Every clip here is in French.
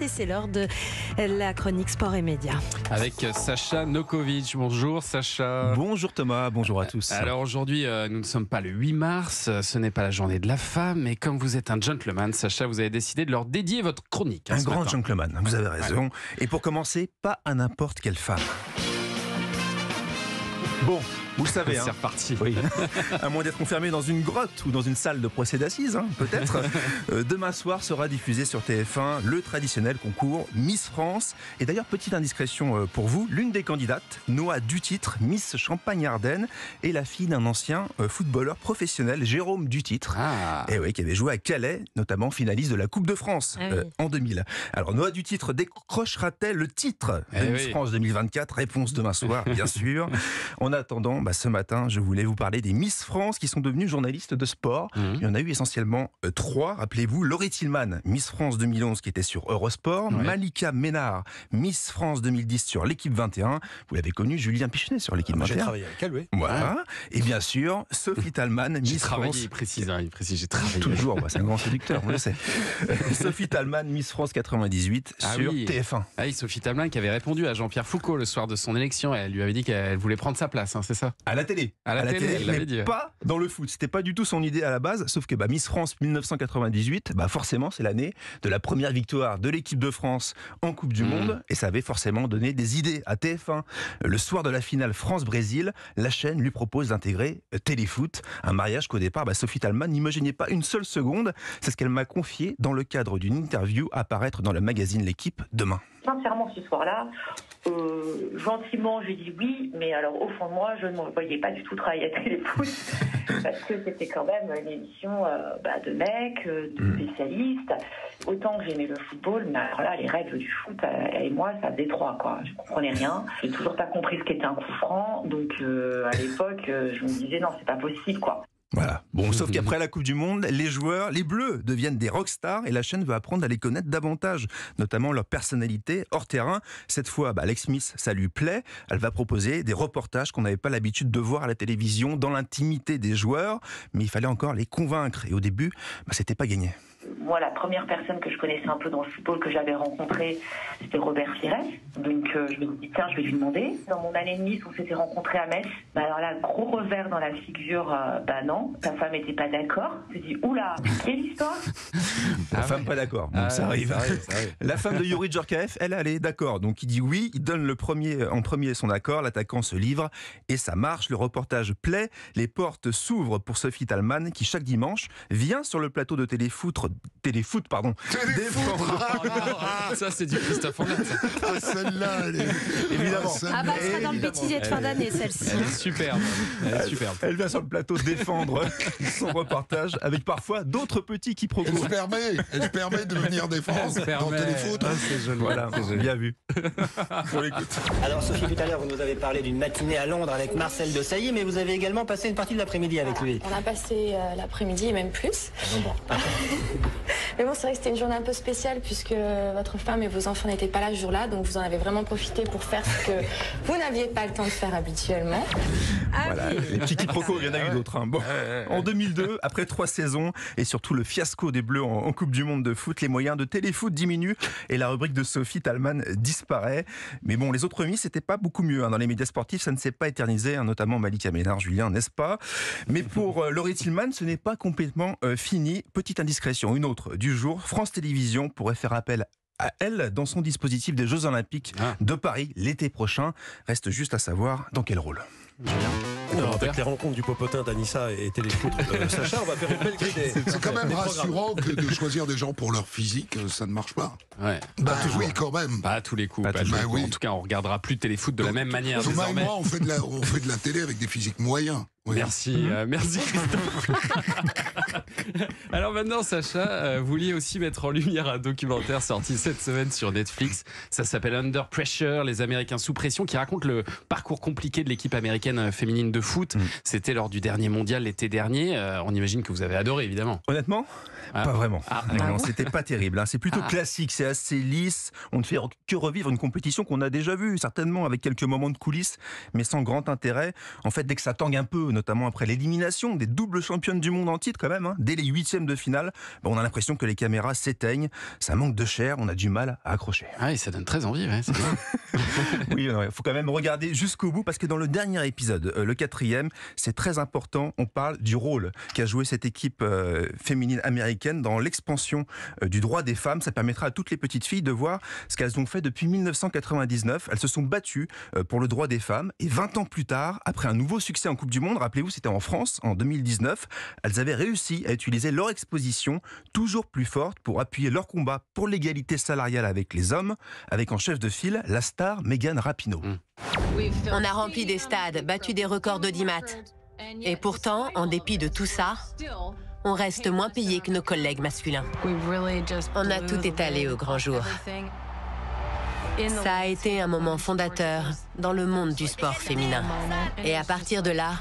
et c'est l'heure de la chronique Sport et Médias. Avec Sacha Nokovic. Bonjour Sacha. Bonjour Thomas, bonjour à tous. Alors aujourd'hui, nous ne sommes pas le 8 mars, ce n'est pas la journée de la femme, mais comme vous êtes un gentleman, Sacha, vous avez décidé de leur dédier votre chronique. Un grand gentleman, vous avez raison. Ouais. Et pour commencer, pas à n'importe quelle femme. Bon, vous le savez, c'est reparti. Oui. À moins d'être enfermé dans une grotte ou dans une salle de procès d'assises, peut-être. Demain soir sera diffusé sur TF1 le traditionnel concours Miss France. Et d'ailleurs, petite indiscrétion pour vous, l'une des candidates, Noah Dutitre, Miss Champagne-Ardenne, est la fille d'un ancien footballeur professionnel, Jérôme Dutitre, et oui, qui avait joué à Calais, notamment finaliste de la Coupe de France en 2000. Alors Noah Dutitre décrochera-t-elle le titre de Miss France 2024 ? Réponse demain soir, bien sûr. En attendant, ce matin, je voulais vous parler des Miss France qui sont devenues journalistes de sport. Il y en a eu essentiellement 3. Rappelez-vous, Laurie Tillman, Miss France 2011 qui était sur Eurosport, Malika Ménard, Miss France 2010 sur l'équipe 21. Vous l'avez connu, Julien Pichenet sur l'équipe 21. J'ai travaillé avec elle, oui. Voilà. Et bien sûr, Sophie Talman, Miss France. Il précise, j'ai travaillé. Toujours, c'est un grand séducteur, on le sait. Sophie Talman, Miss France 98 sur TF1. Ah oui, Sophie Talman qui avait répondu à Jean-Pierre Foucault le soir de son élection. Elle lui avait dit qu'elle voulait prendre sa place, c'est ça ? À la télé. À la télé, elle l'avait mais dit. Pas dans le foot. C'était pas du tout son idée à la base. Sauf que Miss France 1998, forcément, c'est l'année de la première victoire de l'équipe de France en Coupe du Monde. Et ça avait forcément donné des idées à TF1. Le soir de la finale France-Brésil, la chaîne lui propose d'intégrer Téléfoot. Un mariage qu'au départ, Sophie Talman n'imaginait pas une seule seconde. C'est ce qu'elle m'a confié dans le cadre d'une interview à apparaître dans le magazine L'Équipe demain. Sincèrement, ce soir-là, gentiment, j'ai dit oui, mais alors au fond de moi, je ne me voyais pas du tout travailler à Téléfoot parce que c'était quand même une émission de mecs, de spécialistes. Autant que j'aimais le football, mais alors là, les règles du foot, elle et moi, ça faisait 3, quoi. Je comprenais rien. J'ai toujours pas compris ce qu'était un coup franc, donc à l'époque, je me disais non, c'est pas possible, quoi. Voilà. Bon, sauf qu'après la Coupe du Monde, les joueurs, les Bleus, deviennent des rockstars et la chaîne veut apprendre à les connaître davantage, notamment leur personnalité hors terrain. Cette fois, Alex Smith, ça lui plaît. Elle va proposer des reportages qu'on n'avait pas l'habitude de voir à la télévision, dans l'intimité des joueurs, mais il fallait encore les convaincre. Et au début, c'était pas gagné. Moi, la première personne que je connaissais un peu dans le football que j'avais rencontrée, c'était Robert Pires. Donc, je me dis, tiens, je vais lui demander. Dans mon année de Nice, on s'était rencontrés à Metz. Alors là, gros revers dans la figure, non, sa femme n'était pas d'accord. Je me dis, oula, quelle histoire. La femme pas d'accord, donc ça arrive. La femme de Youri Djorkaeff, elle est d'accord. Donc il dit oui, il donne en premier son accord, l'attaquant se livre et ça marche. Le reportage plaît, les portes s'ouvrent pour Sophie Talman qui chaque dimanche vient sur le plateau de Téléfoot, ça c'est du Christophe Ondelat. Celle-là, elle est... Évidemment. Elle sera dans le bêtisier de fin d'année, celle-ci. Elle est superbe. Elle vient sur le plateau défendre son reportage avec parfois d'autres petits quiproquos. Elle se permet de venir défendre dans Téléfoot. C'est joli. Voilà, bien vu. On l'écoute. Alors Sophie, tout à l'heure, vous nous avez parlé d'une matinée à Londres avec Marcel Desailly, mais vous avez également passé une partie de l'après-midi avec lui. On a passé l'après-midi et même plus. Mais bon, c'est vrai que c'était une journée un peu spéciale puisque votre femme et vos enfants n'étaient pas là ce jour-là, donc vous en avez vraiment profité pour faire ce que vous n'aviez pas le temps de faire habituellement. Voilà, les petits quiproquos, il y en a eu d'autres. Bon. En 2002, après 3 saisons et surtout le fiasco des Bleus en Coupe du Monde de foot, les moyens de Téléfoot diminuent et la rubrique de Sophie Talman disparaît. Mais bon, les autres Miss, c'était pas beaucoup mieux. Dans les médias sportifs, ça ne s'est pas éternisé, notamment Malika Ménard, Julien, n'est-ce pas ? Mais pour Laurie Tillman, ce n'est pas complètement fini. Petite indiscrétion, une autre du jour. France Télévisions pourrait faire appel à elle dans son dispositif des Jeux Olympiques de Paris l'été prochain. Reste juste à savoir dans quel rôle. Alors, avec les rencontres du popotin d'Anissa et Téléfoot, Sacha, on va faire une belle grille des... C'est quand même rassurant que de choisir des gens pour leur physique, ça ne marche pas. Ouais. Oui, quand même. Pas à tous les coups. Oui. En tout cas, on regardera plus Téléfoot de la même manière Thomas désormais. et moi, on fait de la télé avec des physiques moyens. Oui. Merci Christophe. Alors maintenant, Sacha, vous vouliez aussi mettre en lumière un documentaire sorti cette semaine sur Netflix. Ça s'appelle Under Pressure, les Américains sous pression, qui raconte le parcours compliqué de l'équipe américaine féminine de foot. C'était lors du dernier mondial l'été dernier. On imagine que vous avez adoré, évidemment. Honnêtement, pas vraiment. Non, c'était pas terrible. C'est plutôt classique, c'est assez lisse. On ne fait que revivre une compétition qu'on a déjà vue, certainement avec quelques moments de coulisses, mais sans grand intérêt. En fait, dès que ça tangue un peu, notamment après l'élimination des doubles championnes du monde en titre quand même, hein. Dès les 8e de finale, on a l'impression que les caméras s'éteignent, ça manque de chair, on a du mal à accrocher. Ah, et ça donne très envie, ouais, c'est bien. Oui, il faut quand même regarder jusqu'au bout parce que dans le dernier épisode, le 4e, c'est très important, on parle du rôle qu'a joué cette équipe féminine américaine dans l'expansion du droit des femmes. Ça permettra à toutes les petites filles de voir ce qu'elles ont fait depuis 1999. Elles se sont battues pour le droit des femmes et 20 ans plus tard, après un nouveau succès en Coupe du Monde, rappelez-vous, c'était en France en 2019, elles avaient réussi à utiliser leur exposition toujours plus forte pour appuyer leur combat pour l'égalité salariale avec les hommes, avec en chef de file la star Megan Rapinoe. On a rempli des stades, battu des records d'audimat. Et pourtant, en dépit de tout ça, on reste moins payé que nos collègues masculins. On a tout étalé au grand jour. Ça a été un moment fondateur dans le monde du sport féminin. Et à partir de là,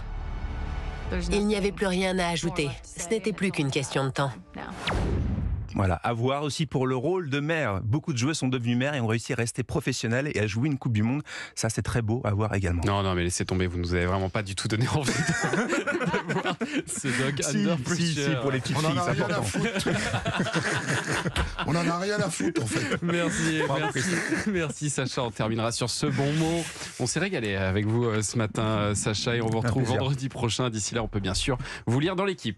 il n'y avait plus rien à ajouter. Ce n'était plus qu'une question de temps. Voilà, à voir aussi pour le rôle de mère. Beaucoup de joueuses sont devenues mères et ont réussi à rester professionnelles et à jouer une Coupe du Monde. Ça, c'est très beau à voir également. Non, mais laissez tomber, vous nous avez vraiment pas du tout donné envie de voir ce Dog Under Pressure. Si, pour les petites filles, c'est important. On n'en a rien à foutre, en fait. Merci Sacha. On terminera sur ce bon mot. On s'est régalé avec vous ce matin, Sacha, et on vous retrouve vendredi prochain. D'ici là, on peut bien sûr vous lire dans l'équipe.